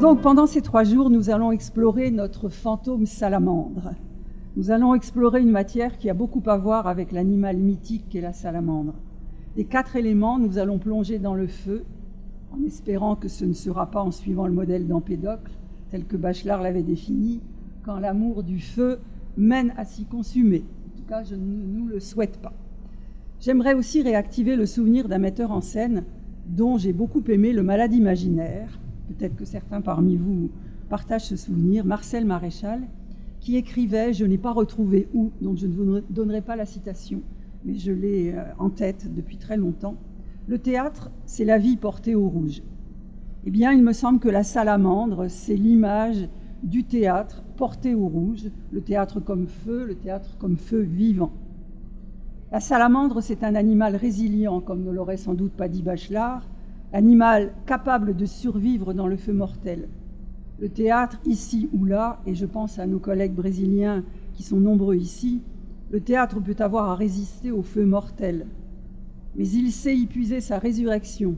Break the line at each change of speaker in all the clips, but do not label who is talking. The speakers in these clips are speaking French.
donc, pendant ces 3 jours, nous allons explorer notre fantôme salamandre. Nous allons explorer une matière qui a beaucoup à voir avec l'animal mythique qu'est la salamandre. Des 4 éléments, nous allons plonger dans le feu, en espérant que ce ne sera pas en suivant le modèle d'Empédocle, tel que Bachelard l'avait défini, quand l'amour du feu mène à s'y consumer. En tout cas, je ne nous le souhaite pas. J'aimerais aussi réactiver le souvenir d'un metteur en scène dont j'ai beaucoup aimé Le Malade imaginaire. Peut-être que certains parmi vous partagent ce souvenir, Marcel Maréchal, qui écrivait « Je n'ai pas retrouvé où », donc je ne vous donnerai pas la citation, mais je l'ai en tête depuis très longtemps. Le théâtre, c'est la vie portée au rouge. Eh bien, il me semble que la salamandre, c'est l'image du théâtre porté au rouge, le théâtre comme feu vivant. La salamandre, c'est un animal résilient, comme ne l'aurait sans doute pas dit Bachelard, animal capable de survivre dans le feu mortel. Le théâtre, ici ou là, et je pense à nos collègues brésiliens qui sont nombreux ici, le théâtre peut avoir à résister au feu mortel. Mais il sait y puiser sa résurrection,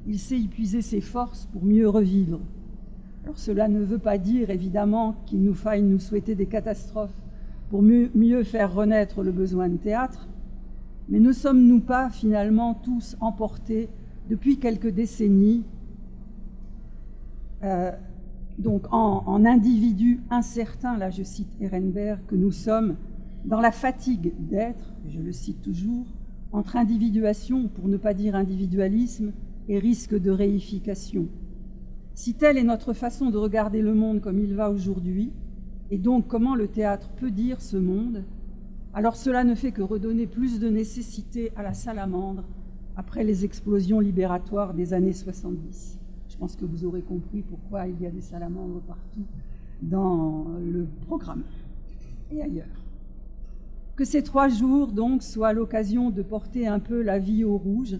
il sait y puiser ses forces pour mieux revivre. Alors cela ne veut pas dire, évidemment, qu'il nous faille nous souhaiter des catastrophes pour mieux faire renaître le besoin de théâtre, mais ne sommes-nous pas finalement tous emportés depuis quelques décennies donc en individus incertains, là je cite Ehrenberg, que nous sommes dans la fatigue d'être, je le cite toujours, entre individuation, pour ne pas dire individualisme, et risque de réification. Si telle est notre façon de regarder le monde comme il va aujourd'hui, et donc comment le théâtre peut dire ce monde, alors cela ne fait que redonner plus de nécessité à la salamandre après les explosions libératoires des années 70. Je pense que vous aurez compris pourquoi il y a des salamandres partout dans le programme et ailleurs. Que ces 3 jours, donc, soient l'occasion de porter un peu la vie au rouge,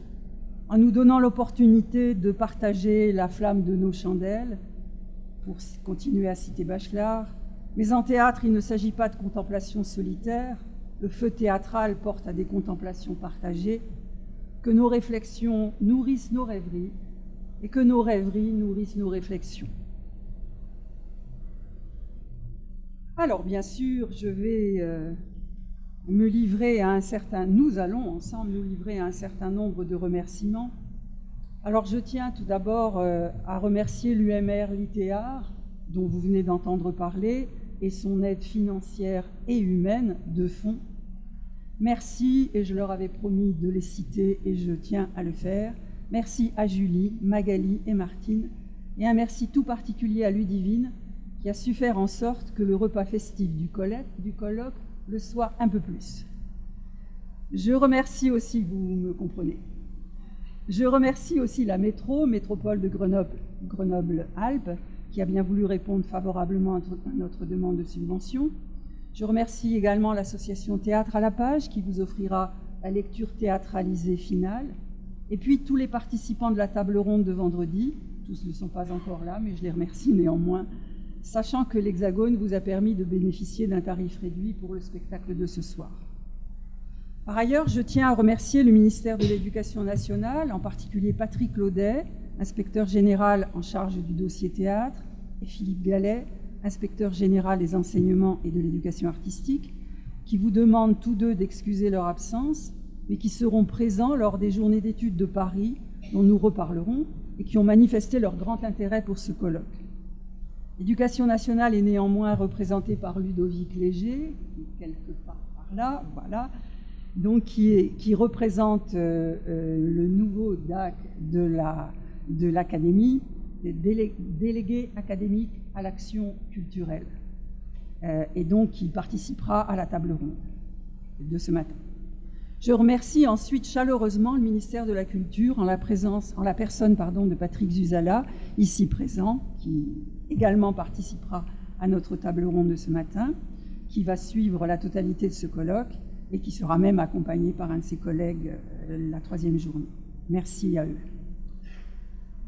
en nous donnant l'opportunité de partager la flamme de nos chandelles, pour continuer à citer Bachelard. Mais en théâtre, il ne s'agit pas de contemplation solitaire, le feu théâtral porte à des contemplations partagées, que nos réflexions nourrissent nos rêveries et que nos rêveries nourrissent nos réflexions. Alors, bien sûr, nous allons ensemble nous livrer à un certain nombre de remerciements. Alors, je tiens tout d'abord à remercier l'UMR Litéart, dont vous venez d'entendre parler, et son aide financière et humaine de fond. Merci, et je leur avais promis de les citer, et je tiens à le faire. Merci à Julie, Magali et Martine, et un merci tout particulier à Ludivine, qui a su faire en sorte que le repas festif du colloque le soit un peu plus. Je remercie aussi, vous me comprenez, je remercie aussi la métropole de Grenoble-Alpes, qui a bien voulu répondre favorablement à notre demande de subvention. Je remercie également l'association Théâtre à la Page, qui vous offrira la lecture théâtralisée finale. Et puis tous les participants de la table ronde de vendredi, tous ne sont pas encore là, mais je les remercie néanmoins, sachant que l'Hexagone vous a permis de bénéficier d'un tarif réduit pour le spectacle de ce soir. Par ailleurs, je tiens à remercier le ministère de l'Éducation nationale, en particulier Patrick Laudet, inspecteur général en charge du dossier théâtre, et Philippe Gallet, inspecteur général des enseignements et de l'éducation artistique, qui vous demandent tous deux d'excuser leur absence, mais qui seront présents lors des journées d'études de Paris, dont nous reparlerons, et qui ont manifesté leur grand intérêt pour ce colloque. L'éducation nationale est néanmoins représentée par Ludovic Léger, quelque part par là, voilà, donc qui représente le nouveau DAC de l'Académie, délégué académique à l'action culturelle, et donc qui participera à la table ronde de ce matin. Je remercie ensuite chaleureusement le ministère de la Culture en la personne de Patrick Zuzala, ici présent, qui également participera à notre table ronde de ce matin, qui va suivre la totalité de ce colloque et qui sera même accompagné par un de ses collègues la 3e journée. Merci à eux.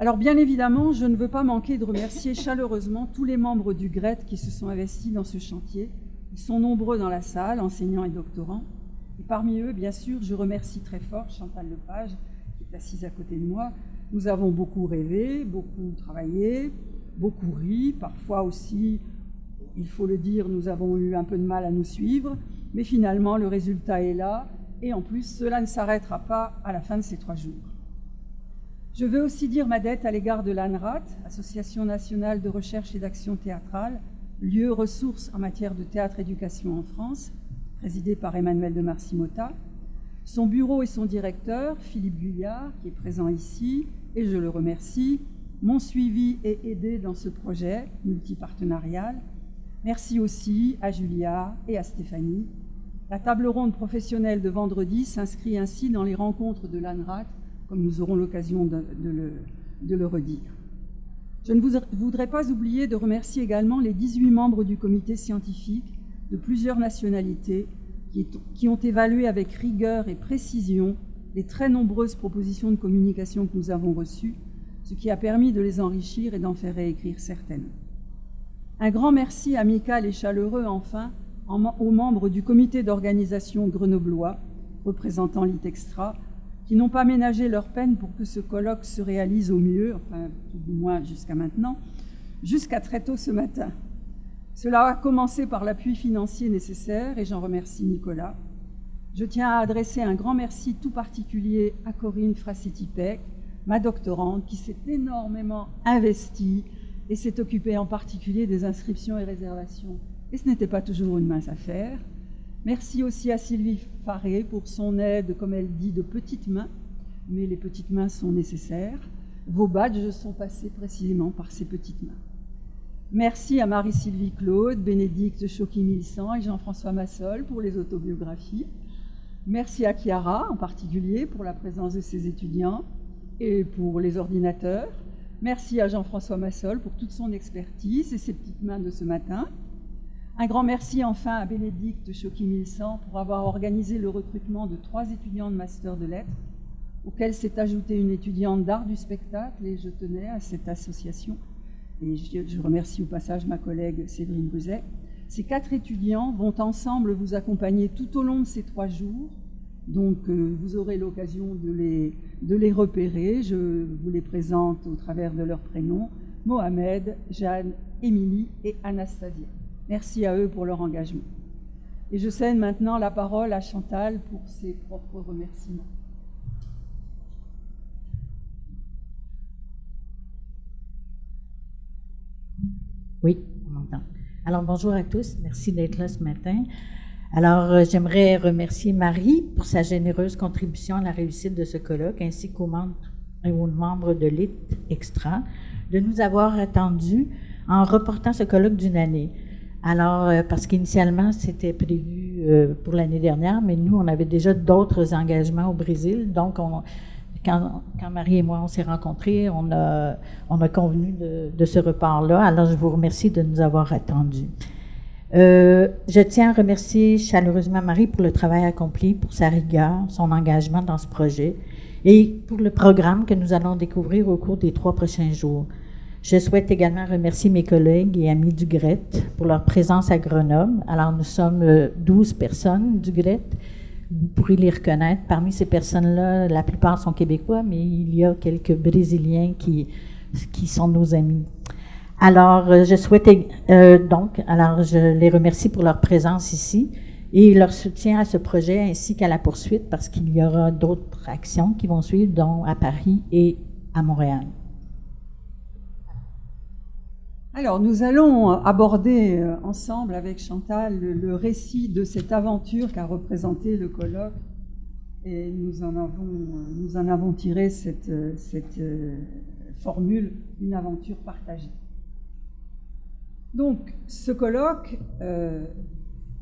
Alors bien évidemment, je ne veux pas manquer de remercier chaleureusement tous les membres du GRET qui se sont investis dans ce chantier. Ils sont nombreux dans la salle, enseignants et doctorants. Et parmi eux, bien sûr, je remercie très fort Chantal Lepage, qui est assise à côté de moi. Nous avons beaucoup rêvé, beaucoup travaillé, beaucoup ri, parfois aussi, il faut le dire, nous avons eu un peu de mal à nous suivre, mais finalement le résultat est là, et en plus cela ne s'arrêtera pas à la fin de ces 3 jours. Je veux aussi dire ma dette à l'égard de l'ANRAT, Association nationale de recherche et d'action théâtrale, lieu ressource en matière de théâtre-éducation en France, présidé par Emmanuel de Marcy-Motta. Son bureau et son directeur, Philippe Guyard, qui est présent ici, et je le remercie, m'ont suivi et aidé dans ce projet multipartenarial. Merci aussi à Julia et à Stéphanie. La table ronde professionnelle de vendredi s'inscrit ainsi dans les rencontres de l'ANRAT, comme nous aurons l'occasion de le redire. Je ne voudrais pas oublier de remercier également les 18 membres du comité scientifique de plusieurs nationalités qui ont évalué avec rigueur et précision les très nombreuses propositions de communication que nous avons reçues, ce qui a permis de les enrichir et d'en faire réécrire certaines. Un grand merci amical et chaleureux, enfin, aux membres du comité d'organisation grenoblois, représentant l'ITEXTRA, qui n'ont pas ménagé leur peine pour que ce colloque se réalise au mieux, enfin, tout du moins jusqu'à maintenant, jusqu'à très tôt ce matin. Cela a commencé par l'appui financier nécessaire, et j'en remercie Nicolas. Je tiens à adresser un grand merci tout particulier à Corinne Frassetti-Peck, ma doctorante, qui s'est énormément investie et s'est occupée en particulier des inscriptions et réservations. Et ce n'était pas toujours une mince affaire. Merci aussi à Sylvie Faré pour son aide, comme elle dit, de petites mains, mais les petites mains sont nécessaires. Vos badges sont passés précisément par ces petites mains. Merci à Marie-Sylvie Claude, Bénédicte Choquy-Milsan et Jean-François Massol pour les autobiographies. Merci à Chiara en particulier pour la présence de ses étudiants et pour les ordinateurs. Merci à Jean-François Massol pour toute son expertise et ses petites mains de ce matin. Un grand merci enfin à Bénédicte Choquy-Milsan pour avoir organisé le recrutement de 3 étudiants de master de lettres, auxquels s'est ajoutée une étudiante d'art du spectacle, et je tenais à cette association. Et je remercie au passage ma collègue Séverine Bruzet. Ces 4 étudiants vont ensemble vous accompagner tout au long de ces 3 jours. Donc vous aurez l'occasion de les repérer. Je vous les présente au travers de leurs prénoms: Mohamed, Jeanne, Émilie et Anastasia. Merci à eux pour leur engagement. Et je cède maintenant la parole à Chantal pour ses propres remerciements.
Oui, on m'entend. Alors, bonjour à tous. Merci d'être là ce matin. Alors, j'aimerais remercier Marie pour sa généreuse contribution à la réussite de ce colloque, ainsi qu'aux membres de l'ITEXTRA, de nous avoir attendus en reportant ce colloque d'une année. Alors, parce qu'initialement, c'était prévu pour l'année dernière, mais nous, on avait déjà d'autres engagements au Brésil, donc quand Marie et moi, on s'est rencontrés, on a convenu de ce report-là. Alors, je vous remercie de nous avoir attendus. Je tiens à remercier chaleureusement Marie pour le travail accompli, pour sa rigueur, son engagement dans ce projet et pour le programme que nous allons découvrir au cours des 3 prochains jours. Je souhaite également remercier mes collègues et amis du GRET pour leur présence à Grenoble. Alors, nous sommes 12 personnes du GRET. Vous pourrez les reconnaître. Parmi ces personnes-là, la plupart sont québécois, mais il y a quelques Brésiliens qui sont nos amis. Alors, je souhaite je les remercie pour leur présence ici et leur soutien à ce projet ainsi qu'à la poursuite, parce qu'il y aura d'autres actions qui vont suivre, dont à Paris et à Montréal.
Alors, nous allons aborder ensemble avec Chantal le récit de cette aventure qu'a représenté le colloque, et nous en avons tiré cette formule, une aventure partagée. Donc, ce colloque,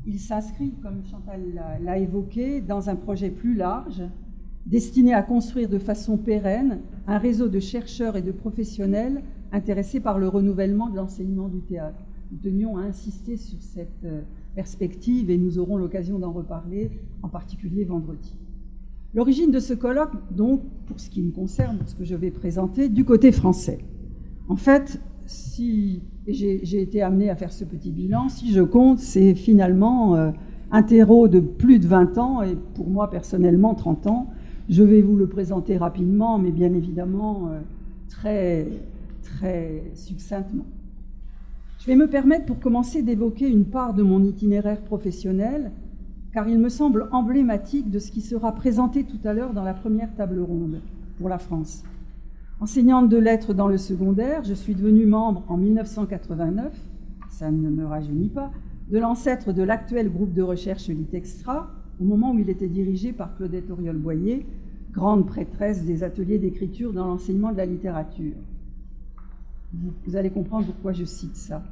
il s'inscrit, comme Chantal l'a évoqué, dans un projet plus large, destiné à construire de façon pérenne un réseau de chercheurs et de professionnels intéressés par le renouvellement de l'enseignement du théâtre. Nous tenions à insister sur cette perspective et nous aurons l'occasion d'en reparler, en particulier vendredi. L'origine de ce colloque, donc, pour ce qui me concerne, ce que je vais présenter, du côté français. En fait, j'ai été amenée à faire ce petit bilan, si je compte, c'est finalement un terreau de plus de 20 ans et pour moi personnellement 30 ans. Je vais vous le présenter rapidement, mais bien évidemment très très succinctement. Je vais me permettre pour commencer d'évoquer une part de mon itinéraire professionnel, car il me semble emblématique de ce qui sera présenté tout à l'heure dans la première table ronde pour la France. Enseignante de lettres dans le secondaire, je suis devenue membre en 1989, ça ne me rajeunit pas, de l'ancêtre de l'actuel groupe de recherche Litextra, au moment où il était dirigé par Claudette Auriol-Boyer, grande prêtresse des ateliers d'écriture dans l'enseignement de la littérature. Vous allez comprendre pourquoi je cite ça.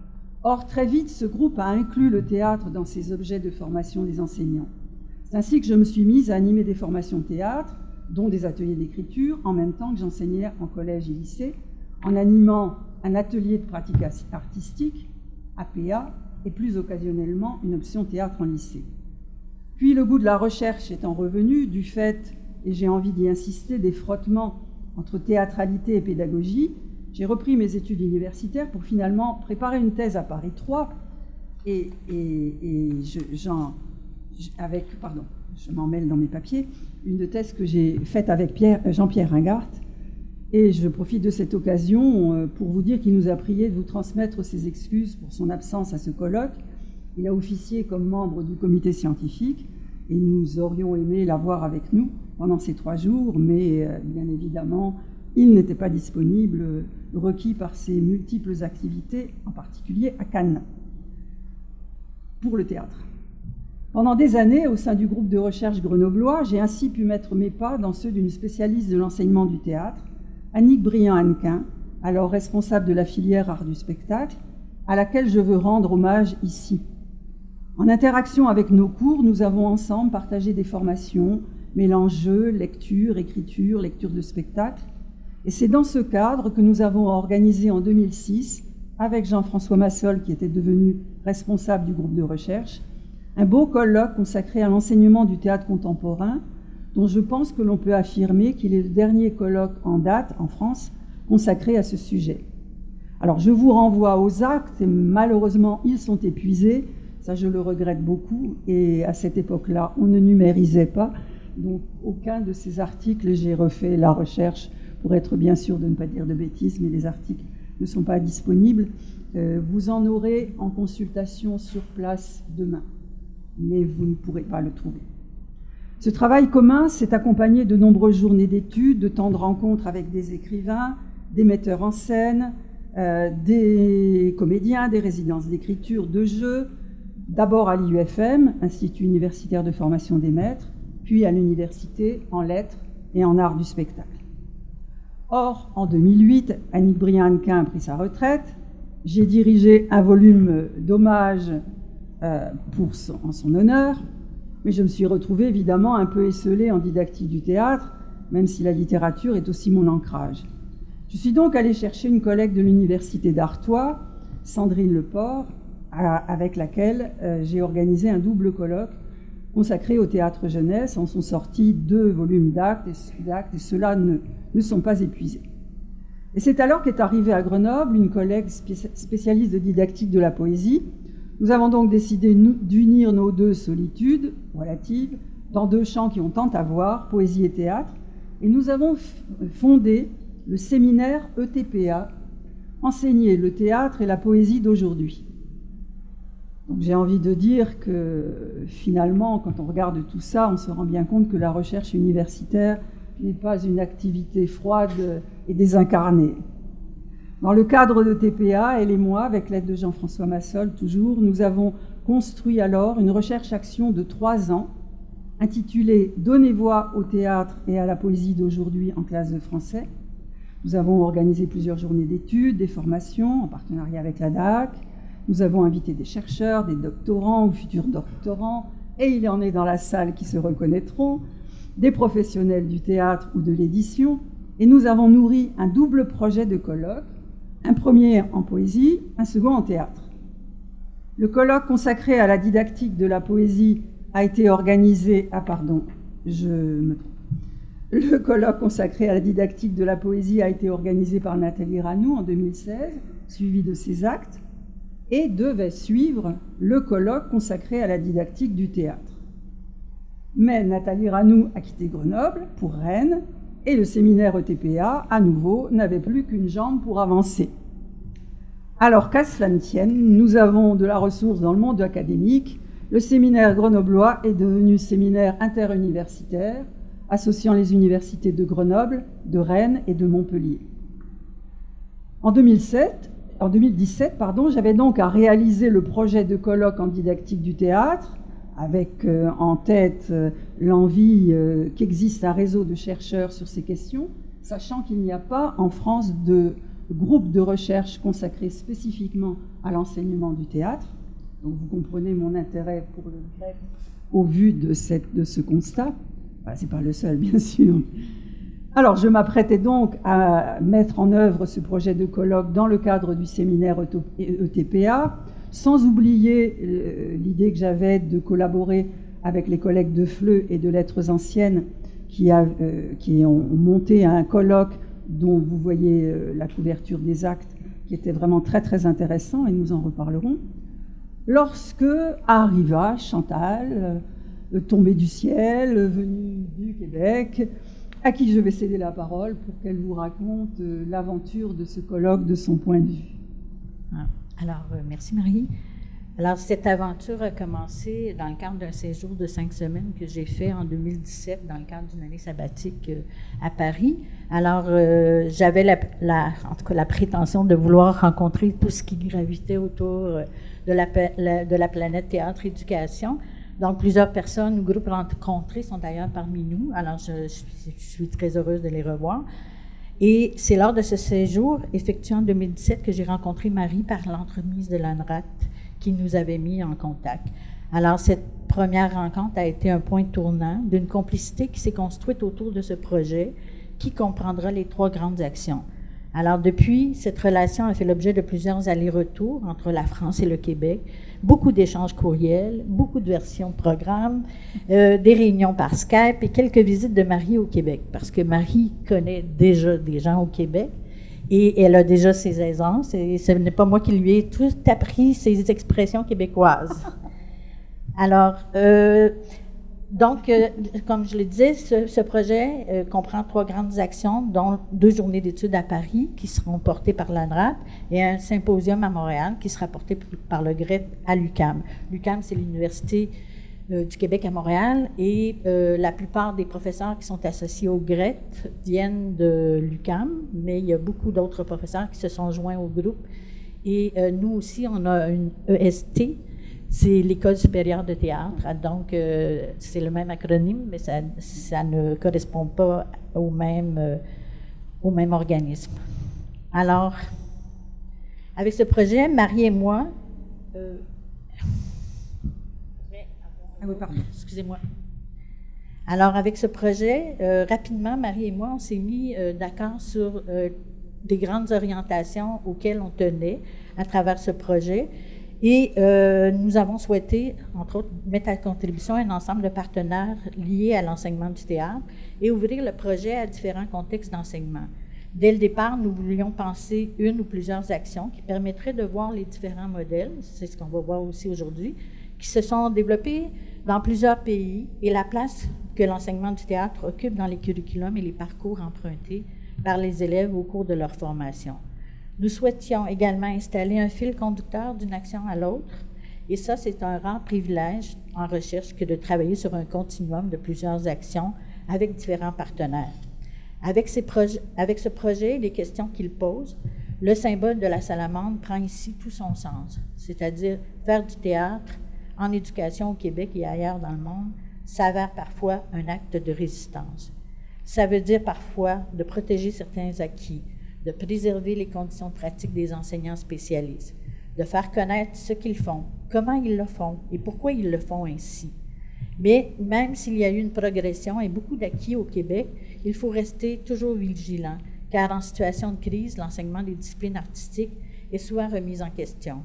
Or, très vite, ce groupe a inclus le théâtre dans ses objets de formation des enseignants. C'est ainsi que je me suis mise à animer des formations théâtre, dont des ateliers d'écriture, en même temps que j'enseignais en collège et lycée, en animant un atelier de pratique artistique, APA, et plus occasionnellement une option théâtre en lycée. Puis le goût de la recherche étant revenu, du fait, et j'ai envie d'y insister, des frottements entre théâtralité et pédagogie, j'ai repris mes études universitaires pour finalement préparer une thèse à Paris 3 je m'en mêle dans mes papiers, une thèse que j'ai faite avec Jean-Pierre Ringart. Et je profite de cette occasion pour vous dire qu'il nous a prié de vous transmettre ses excuses pour son absence à ce colloque. Il a officié comme membre du comité scientifique et nous aurions aimé l'avoir avec nous pendant ces 3 jours, mais bien évidemment, il n'était pas disponible, requis par ses multiples activités, en particulier à Cannes, pour le théâtre. Pendant des années, au sein du groupe de recherche grenoblois, j'ai ainsi pu mettre mes pas dans ceux d'une spécialiste de l'enseignement du théâtre, Annick Briand-Hannequin, alors responsable de la filière art du spectacle, à laquelle je veux rendre hommage ici. En interaction avec nos cours, nous avons ensemble partagé des formations, mêlant jeux, lecture, écriture, lecture de spectacle. Et c'est dans ce cadre que nous avons organisé en 2006, avec Jean-François Massol, qui était devenu responsable du groupe de recherche, un beau colloque consacré à l'enseignement du théâtre contemporain, dont je pense que l'on peut affirmer qu'il est le dernier colloque en date en France consacré à ce sujet. Alors je vous renvoie aux actes, et malheureusement ils sont épuisés, ça je le regrette beaucoup, et à cette époque-là on ne numérisait pas, donc aucun de ces articles, j'ai refait la recherche pour être bien sûr de ne pas dire de bêtises, mais les articles ne sont pas disponibles. Vous en aurez en consultation sur place demain, mais vous ne pourrez pas le trouver. Ce travail commun s'est accompagné de nombreuses journées d'études, de temps de rencontres avec des écrivains, des metteurs en scène, des comédiens, des résidences d'écriture, de jeux, d'abord à l'IUFM, Institut universitaire de formation des maîtres, puis à l'université en lettres et en art du spectacle. Or, en 2008, Annick Briand-Hannequin a pris sa retraite. J'ai dirigé un volume d'hommage en son honneur, mais je me suis retrouvée évidemment un peu esseulée en didactique du théâtre, même si la littérature est aussi mon ancrage. Je suis donc allée chercher une collègue de l'université d'Artois, Sandrine Leport, avec laquelle j'ai organisé un double colloque consacré au théâtre jeunesse. En sont sortis 2 volumes d'actes, et ceux-là ne sont pas épuisés. Et c'est alors qu'est arrivée à Grenoble une collègue spécialiste de didactique de la poésie. Nous avons donc décidé d'unir nos 2 solitudes relatives dans 2 champs qui ont tant à voir, poésie et théâtre, et nous avons fondé le séminaire ETPA, enseigner le théâtre et la poésie d'aujourd'hui. Donc j'ai envie de dire que finalement, quand on regarde tout ça, on se rend bien compte que la recherche universitaire n'est pas une activité froide et désincarnée. Dans le cadre de TPA, elle et moi, avec l'aide de Jean-François Massol toujours, nous avons construit alors une recherche-action de 3 ans intitulée « Donner voix au théâtre et à la poésie d'aujourd'hui en classe de français ». Nous avons organisé plusieurs journées d'études, des formations en partenariat avec la DAC. Nous avons invité des chercheurs, des doctorants ou futurs doctorants, et il y en a dans la salle qui se reconnaîtront, des professionnels du théâtre ou de l'édition, et nous avons nourri un double projet de colloque, un premier en poésie, un second en théâtre. Le colloque consacré à la didactique de la poésie a été organisé... Le colloque consacré à la didactique de la poésie a été organisé par Nathalie Ranoux en 2016, suivi de ses actes, et devait suivre le colloque consacré à la didactique du théâtre. Mais Nathalie Ranoux a quitté Grenoble pour Rennes, et le séminaire ETPA, à nouveau, n'avait plus qu'une jambe pour avancer. Alors qu'à cela ne tienne, nous avons de la ressource dans le monde académique. Le séminaire grenoblois est devenu séminaire interuniversitaire, associant les universités de Grenoble, de Rennes et de Montpellier. En 2017, j'avais donc à réaliser le projet de colloque en didactique du théâtre, avec en tête l'envie qu'existe un réseau de chercheurs sur ces questions, sachant qu'il n'y a pas en France de groupe de recherche consacré spécifiquement à l'enseignement du théâtre. Donc vous comprenez mon intérêt pour le grec au vu de ce constat. Enfin, ce n'est pas le seul, bien sûr. Alors, je m'apprêtais donc à mettre en œuvre ce projet de colloque dans le cadre du séminaire ETPA, sans oublier l'idée que j'avais de collaborer avec les collègues de FLE et de Lettres Anciennes qui ont monté un colloque dont vous voyez la couverture des actes, qui était vraiment très très intéressant, et nous en reparlerons. Lorsque arriva Chantal, tombée du ciel, venue du Québec, à qui je vais céder la parole pour qu'elle vous raconte l'aventure de ce colloque de son point de vue.
Alors, merci Marie. Alors, cette aventure a commencé dans le cadre d'un séjour de 5 semaines que j'ai fait en 2017 dans le cadre d'une année sabbatique à Paris. Alors, j'avais en tout cas la prétention de vouloir rencontrer tout ce qui gravitait autour de la planète théâtre-éducation. Donc, plusieurs personnes, groupes rencontrés sont d'ailleurs parmi nous. Alors, je suis très heureuse de les revoir. Et c'est lors de ce séjour, effectué en 2017, que j'ai rencontré Marie par l'entremise de l'ANRAT qui nous avait mis en contact. Alors, cette première rencontre a été un point tournant d'une complicité qui s'est construite autour de ce projet qui comprendra les 3 grandes actions. Alors, depuis, cette relation a fait l'objet de plusieurs allers-retours entre la France et le Québec, beaucoup d'échanges courriels, beaucoup de versions de programmes, des réunions par Skype et quelques visites de Marie au Québec, parce que Marie connaît déjà des gens au Québec et elle a déjà ses aisances, et ce n'est pas moi qui lui ai tout appris ses expressions québécoises. Alors, donc, comme je le disais, ce projet comprend 3 grandes actions, dont 2 journées d'études à Paris qui seront portées par l'ANRAT et un symposium à Montréal qui sera porté par le GRET à l'UQAM. L'UQAM, c'est l'Université du Québec à Montréal, et la plupart des professeurs qui sont associés au GRET viennent de l'UQAM, mais il y a beaucoup d'autres professeurs qui se sont joints au groupe. Et nous aussi, on a une EST, c'est l'École supérieure de théâtre, donc c'est le même acronyme, mais ça ne correspond pas au même organisme. Alors, avec ce projet, Marie et moi... Ah oui, pardon, excusez-moi. Alors, avec ce projet, rapidement, Marie et moi, on s'est mis d'accord sur des grandes orientations auxquelles on tenait à travers ce projet. Et nous avons souhaité, entre autres, mettre à contribution un ensemble de partenaires liés à l'enseignement du théâtre et ouvrir le projet à différents contextes d'enseignement. Dès le départ, nous voulions penser une ou plusieurs actions qui permettraient de voir les différents modèles, c'est ce qu'on va voir aussi aujourd'hui, qui se sont développés dans plusieurs pays et la place que l'enseignement du théâtre occupe dans les curriculums et les parcours empruntés par les élèves au cours de leur formation. Nous souhaitions également installer un fil conducteur d'une action à l'autre, et ça, c'est un rare privilège en recherche que de travailler sur un continuum de plusieurs actions avec différents partenaires. Avec ce projet et les questions qu'il pose, le symbole de la salamandre prend ici tout son sens, c'est-à-dire faire du théâtre en éducation au Québec et ailleurs dans le monde s'avère parfois un acte de résistance. Ça veut dire parfois de protéger certains acquis, de préserver les conditions pratiques des enseignants spécialistes, de faire connaître ce qu'ils font, comment ils le font et pourquoi ils le font ainsi. Mais même s'il y a eu une progression et beaucoup d'acquis au Québec, il faut rester toujours vigilant, car en situation de crise, l'enseignement des disciplines artistiques est souvent remis en question.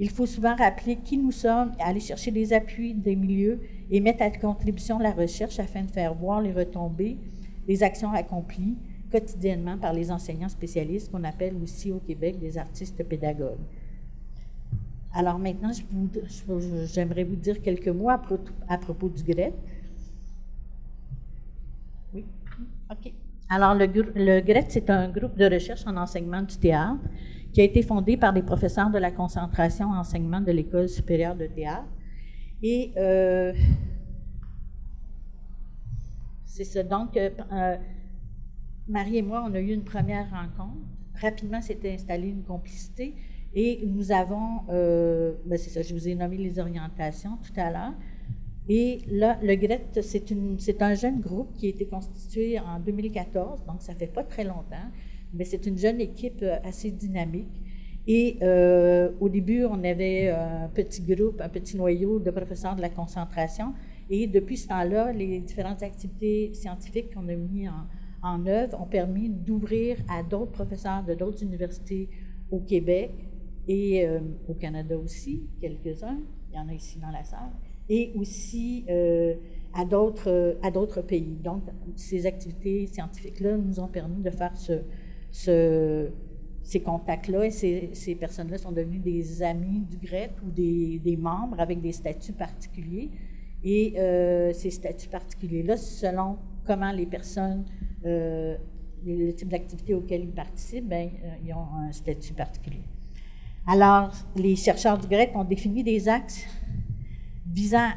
Il faut souvent rappeler qui nous sommes, aller chercher des appuis des milieux et mettre à contribution la recherche afin de faire voir les retombées des actions accomplies quotidiennement par les enseignants spécialistes qu'on appelle aussi au Québec des artistes pédagogues. Alors maintenant, j'aimerais vous dire quelques mots à propos du GRET. Oui, OK, Alors, le GRET, c'est un groupe de recherche en enseignement du théâtre qui a été fondé par des professeurs de la concentration en enseignement de l'École supérieure de théâtre. Et c'est ça. Donc, Marie et moi, on a eu une première rencontre. Rapidement, s'était installée une complicité. Et nous avons, c'est ça, je vous ai nommé les orientations tout à l'heure. Et là, le GRET, c'est un jeune groupe qui a été constitué en 2014, donc ça ne fait pas très longtemps, mais c'est une jeune équipe assez dynamique. Et au début, on avait un petit groupe, un petit noyau de professeurs de la concentration. Et depuis ce temps-là, les différentes activités scientifiques qu'on a mis en œuvre ont permis d'ouvrir à d'autres professeurs de d'autres universités au Québec et au Canada aussi, quelques-uns, il y en a ici dans la salle, et aussi à d'autres pays. Donc, ces activités scientifiques-là nous ont permis de faire ces contacts-là, et ces personnes-là sont devenues des amis du GRET ou des membres avec des statuts particuliers. Et ces statuts particuliers-là, selon comment les personnes, le type d'activité auquel ils participent, ils ont un statut particulier. Alors, les chercheurs du GRET ont défini des axes visant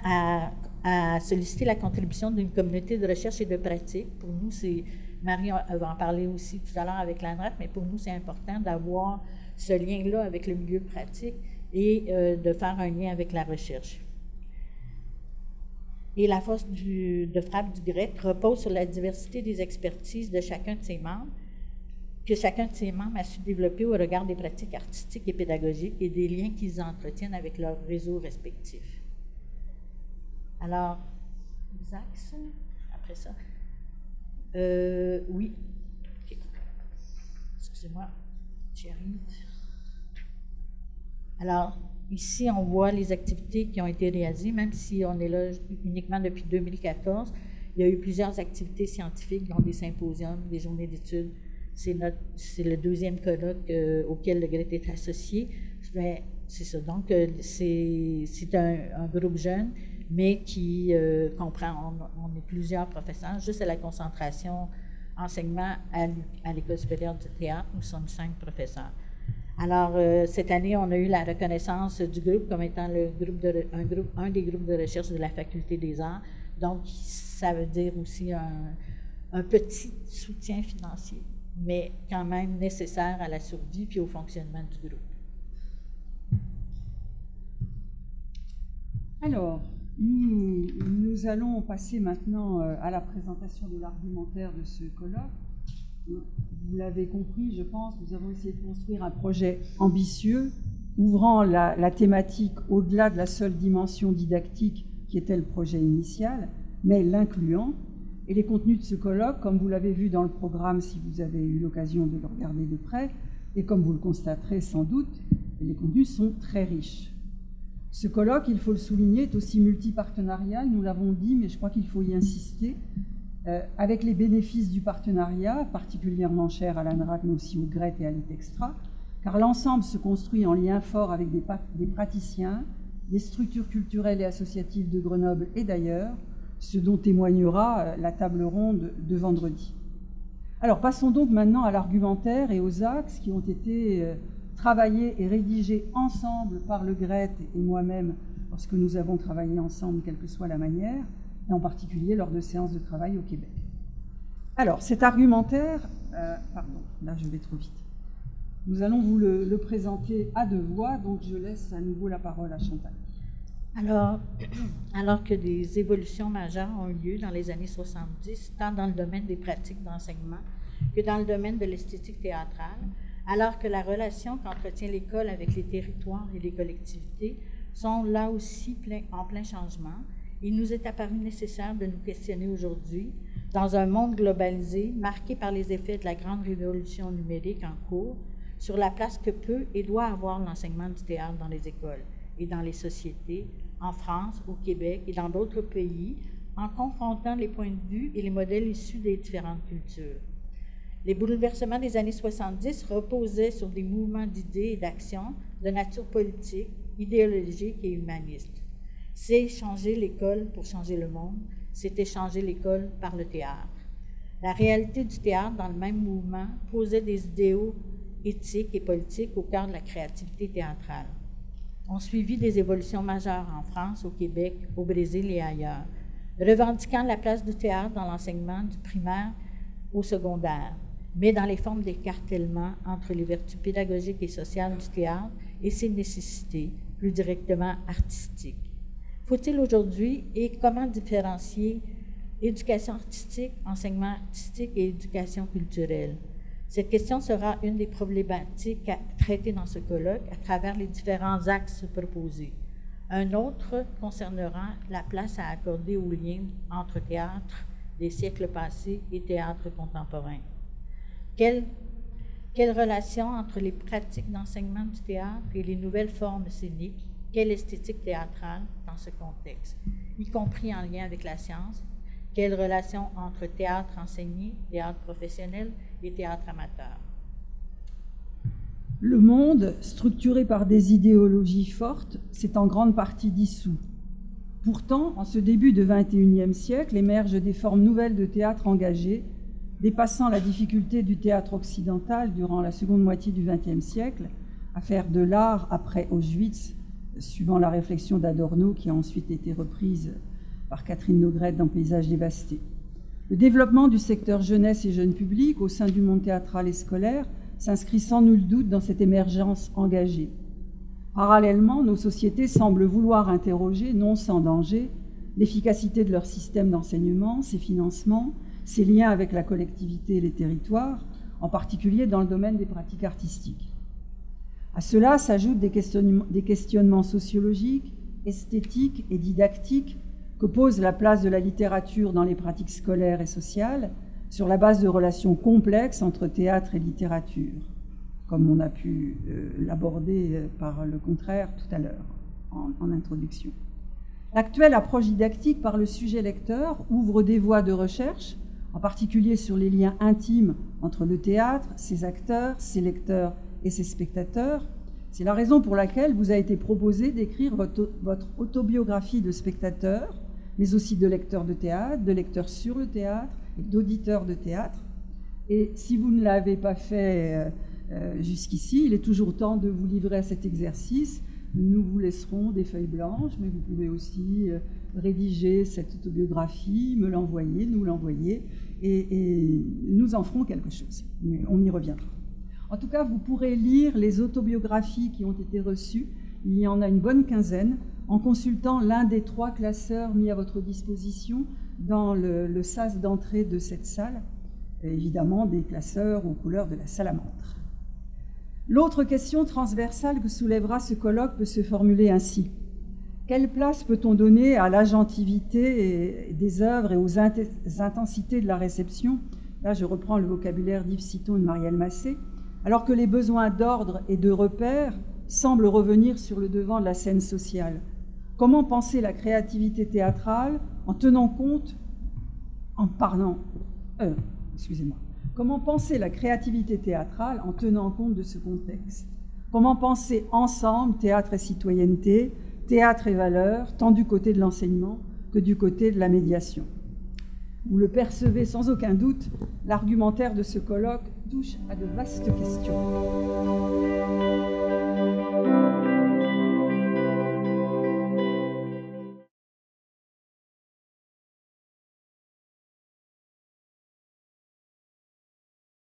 à solliciter la contribution d'une communauté de recherche et de pratique. Pour nous, Marie va en parler aussi tout à l'heure avec l'ANRAC, mais pour nous, c'est important d'avoir ce lien-là avec le milieu pratique et de faire un lien avec la recherche. Et la force de frappe du GRET repose sur la diversité des expertises de chacun de ses membres, que chacun de ses membres a su développer au regard des pratiques artistiques et pédagogiques et des liens qu'ils entretiennent avec leurs réseaux respectifs. Alors, les axes, après ça. Oui. Okay. Excusez-moi, j'y arrive. Alors, ici, on voit les activités qui ont été réalisées, même si on est là uniquement depuis 2014. Il y a eu plusieurs activités scientifiques, dont des symposiums, des journées d'études. C'est le deuxième colloque auquel le GRET est associé. C'est ça. Donc, c'est un groupe jeune, mais qui comprend, on est plusieurs professeurs, juste à la concentration enseignement à l'École supérieure du théâtre, nous sommes 5 professeurs. Alors, cette année, on a eu la reconnaissance du groupe comme étant un des groupes de recherche de la Faculté des arts. Donc, ça veut dire aussi un petit soutien financier, mais quand même nécessaire à la survie puis au fonctionnement du groupe.
Alors, nous allons passer maintenant à la présentation de l'argumentaire de ce colloque. Vous l'avez compris, je pense, nous avons essayé de construire un projet ambitieux, ouvrant la thématique au-delà de la seule dimension didactique qui était le projet initial, mais l'incluant. Et les contenus de ce colloque, comme vous l'avez vu dans le programme si vous avez eu l'occasion de le regarder de près, et comme vous le constaterez sans doute, les contenus sont très riches. Ce colloque, il faut le souligner, est aussi multipartenarial, nous l'avons dit, mais je crois qu'il faut y insister, avec les bénéfices du partenariat, particulièrement chers à l'ANRAC, mais aussi au GRET et à l'ITEXTRA, car l'ensemble se construit en lien fort avec des praticiens, des structures culturelles et associatives de Grenoble et d'ailleurs, ce dont témoignera la table ronde de vendredi. Alors, passons donc maintenant à l'argumentaire et aux axes qui ont été travaillés et rédigés ensemble par le GRET et moi-même lorsque nous avons travaillé ensemble, quelle que soit la manière, et en particulier lors de séances de travail au Québec. Alors, cet argumentaire, pardon, là je vais trop vite. Nous allons vous le présenter à 2 voix, donc je laisse à nouveau la parole à Chantal.
Alors que des évolutions majeures ont eu lieu dans les années 70, tant dans le domaine des pratiques d'enseignement que dans le domaine de l'esthétique théâtrale, alors que la relation qu'entretient l'école avec les territoires et les collectivités sont là aussi en plein changement, il nous est apparu nécessaire de nous questionner aujourd'hui, dans un monde globalisé, marqué par les effets de la grande révolution numérique en cours, sur la place que peut et doit avoir l'enseignement du théâtre dans les écoles et dans les sociétés, en France, au Québec et dans d'autres pays, en confrontant les points de vue et les modèles issus des différentes cultures. Les bouleversements des années 70 reposaient sur des mouvements d'idées et d'actions de nature politique, idéologique et humaniste. C'est changer l'école pour changer le monde, c'était changer l'école par le théâtre. La réalité du théâtre dans le même mouvement posait des idéaux éthiques et politiques au cœur de la créativité théâtrale. On suivit des évolutions majeures en France, au Québec, au Brésil et ailleurs, revendiquant la place du théâtre dans l'enseignement du primaire au secondaire, mais dans les formes d'écartèlement entre les vertus pédagogiques et sociales du théâtre et ses nécessités plus directement artistiques. Faut-il aujourd'hui et comment différencier éducation artistique, enseignement artistique et éducation culturelle? Cette question sera une des problématiques à traiter dans ce colloque à travers les différents axes proposés. Un autre concernera la place à accorder au lien entre théâtre des siècles passés et théâtre contemporain. Quelle relation entre les pratiques d'enseignement du théâtre et les nouvelles formes scéniques? Quelle esthétique théâtrale dans ce contexte, y compris en lien avec la science? Quelle relation entre théâtre enseigné, théâtre professionnel et théâtre amateur?
Le monde, structuré par des idéologies fortes, s'est en grande partie dissous. Pourtant, en ce début du XXIe siècle, émergent des formes nouvelles de théâtre engagé, dépassant la difficulté du théâtre occidental durant la seconde moitié du XXe siècle à faire de l'art après Auschwitz, suivant la réflexion d'Adorno qui a ensuite été reprise par Catherine Nogrette dans Paysages dévastés. Le développement du secteur jeunesse et jeune public au sein du monde théâtral et scolaire s'inscrit sans nul doute dans cette émergence engagée. Parallèlement, nos sociétés semblent vouloir interroger, non sans danger, l'efficacité de leur système d'enseignement, ses financements, ses liens avec la collectivité et les territoires, en particulier dans le domaine des pratiques artistiques. À cela s'ajoutent des questionnements sociologiques, esthétiques et didactiques que pose la place de la littérature dans les pratiques scolaires et sociales sur la base de relations complexes entre théâtre et littérature, comme on a pu l'aborder par le contraire tout à l'heure en introduction. L'actuelle approche didactique par le sujet lecteur ouvre des voies de recherche, en particulier sur les liens intimes entre le théâtre, ses acteurs, ses lecteurs et ses spectateurs. C'est la raison pour laquelle vous a été proposé d'écrire votre autobiographie de spectateur, mais aussi de lecteur de théâtre, de lecteur sur le théâtre et d'auditeur de théâtre. Et si vous ne l'avez pas fait jusqu'ici, il est toujours temps de vous livrer à cet exercice. Nous vous laisserons des feuilles blanches, mais vous pouvez aussi rédiger cette autobiographie, me l'envoyer, nous l'envoyer, et nous en ferons quelque chose. Mais on y reviendra. En tout cas, vous pourrez lire les autobiographies qui ont été reçues. Il y en a une bonne quinzaine, en consultant l'un des 3 classeurs mis à votre disposition dans le sas d'entrée de cette salle, et évidemment des classeurs aux couleurs de la salamandre. L'autre question transversale que soulèvera ce colloque peut se formuler ainsi. Quelle place peut-on donner à l'agentivité des œuvres et aux intensités de la réception? Là, je reprends le vocabulaire d'Yves Citon et de Marielle Massé, alors que les besoins d'ordre et de repères semblent revenir sur le devant de la scène sociale. Comment penser la créativité théâtrale en tenant compte, Comment penser la créativité théâtrale en tenant compte de ce contexte? Comment penser ensemble théâtre et citoyenneté, théâtre et valeurs, tant du côté de l'enseignement que du côté de la médiation? Vous le percevez sans aucun doute, l'argumentaire de ce colloque touche à de vastes questions.